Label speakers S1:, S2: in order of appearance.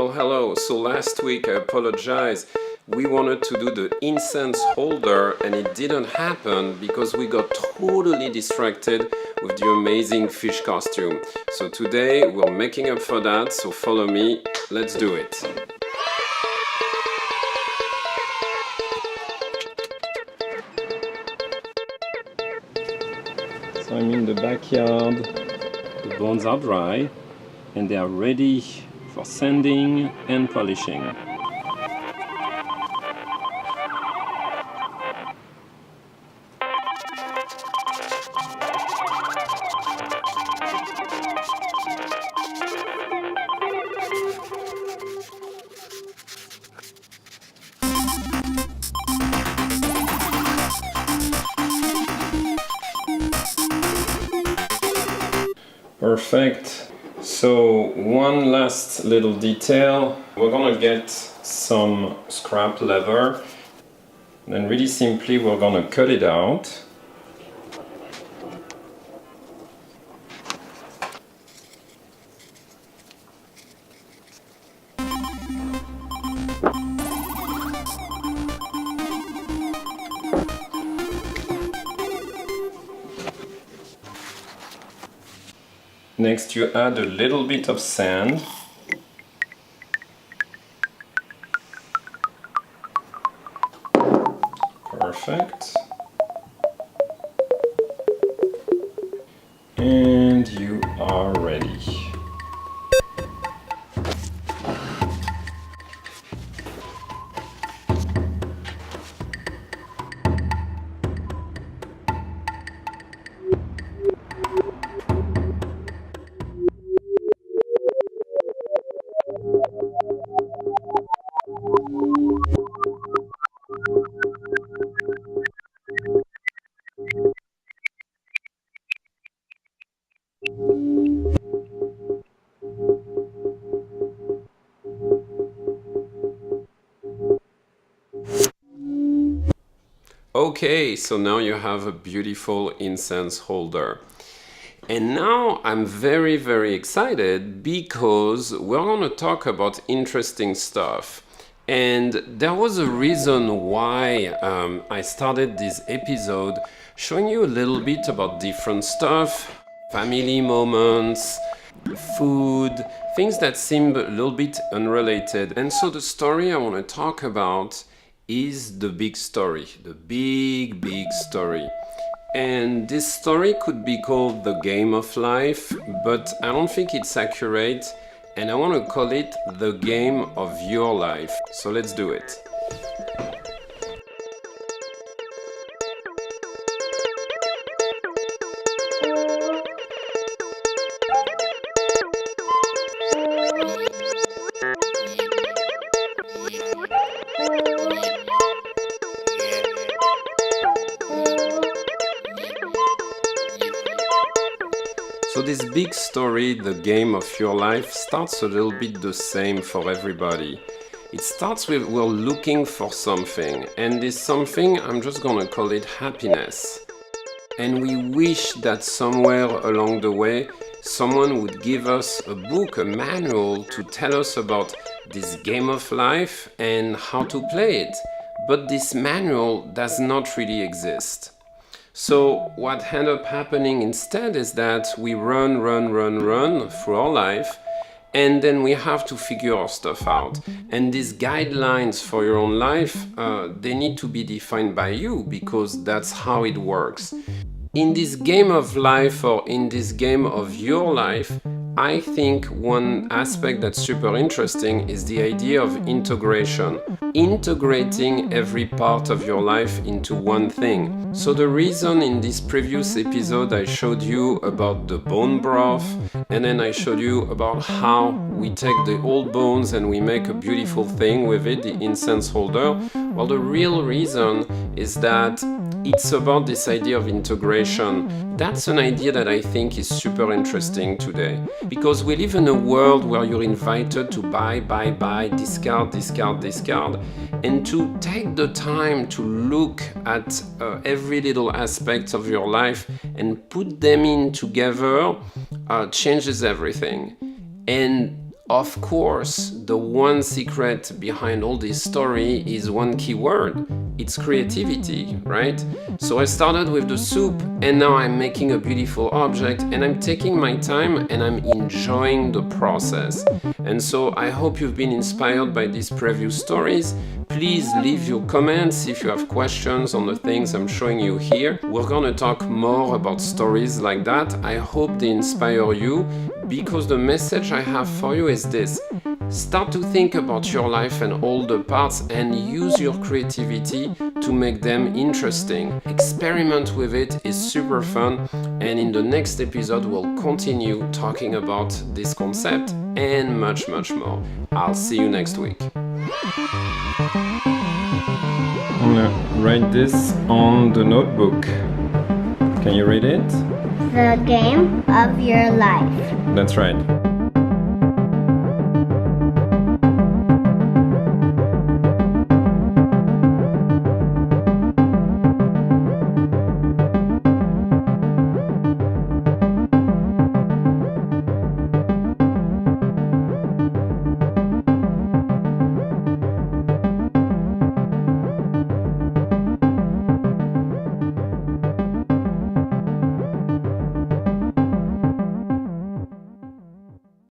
S1: Well, hello. So last week, I apologize. We wanted to do the incense holder and it didn't happen because we got totally distracted with the amazing fish costume. So today we're making up for that, so follow me, let's do it. So I'm in the backyard, the bones are dry and they are ready for sanding and polishing. Perfect. So one last little detail. We're gonna get some scrap leather. Then really simply we're gonna cut it out. Next you add a little bit of sand. Perfect. And you are ready. Okay, so now you have a beautiful incense holder. And now I'm very excited because we're going to talk about interesting stuff. And there was a reason why I started this episode showing you a little bit about different stuff, family moments, food, things that seem a little bit unrelated. And so the story I want to talk about is the big story, the big story. And this story could be called The Game of Life, but I don't think it's accurate, and I want to call it The Game of Your Life. So let's do it. So this big story, The Game of Your Life, starts a little bit the same for everybody. It starts with we're looking for something, and this something, I'm just gonna call it happiness. And we wish that somewhere along the way, someone would give us a book, a manual to tell us about this game of life and how to play it. But this manual does not really exist. So what ends up happening instead is that we run through our life, and then we have to figure our stuff out. And these guidelines for your own life, they need to be defined by you because that's how it works. In this game of life, or in this game of your life, I think one aspect that's super interesting is the idea of integration. Integrating every part of your life into one thing. So the reason in this previous episode I showed you about the bone broth, and then I showed you about how we take the old bones and we make a beautiful thing with it, the incense holder. Well, the real reason is that it's about this idea of integration. That's an idea that I think is super interesting today. Because we live in a world where you're invited to buy, discard, and to take the time to look at every little aspect of your life and put them in together changes everything. And Of course, the one secret behind all this story is one key word. It's creativity, right? So I started with the soup and now I'm making a beautiful object and I'm taking my time and I'm enjoying the process. And so I hope you've been inspired by these previous stories. Please leave your comments if you have questions on the things I'm showing you here. We're gonna talk more about stories like that. I hope they inspire you because the message I have for you is this. Start to think about your life and all the parts and use your creativity to make them interesting. Experiment with it, it's super fun, and in the next episode we'll continue talking about this concept and much more. I'll see you next week. I'm gonna write this on the notebook. Can you read it?
S2: The game of your life.
S1: That's right.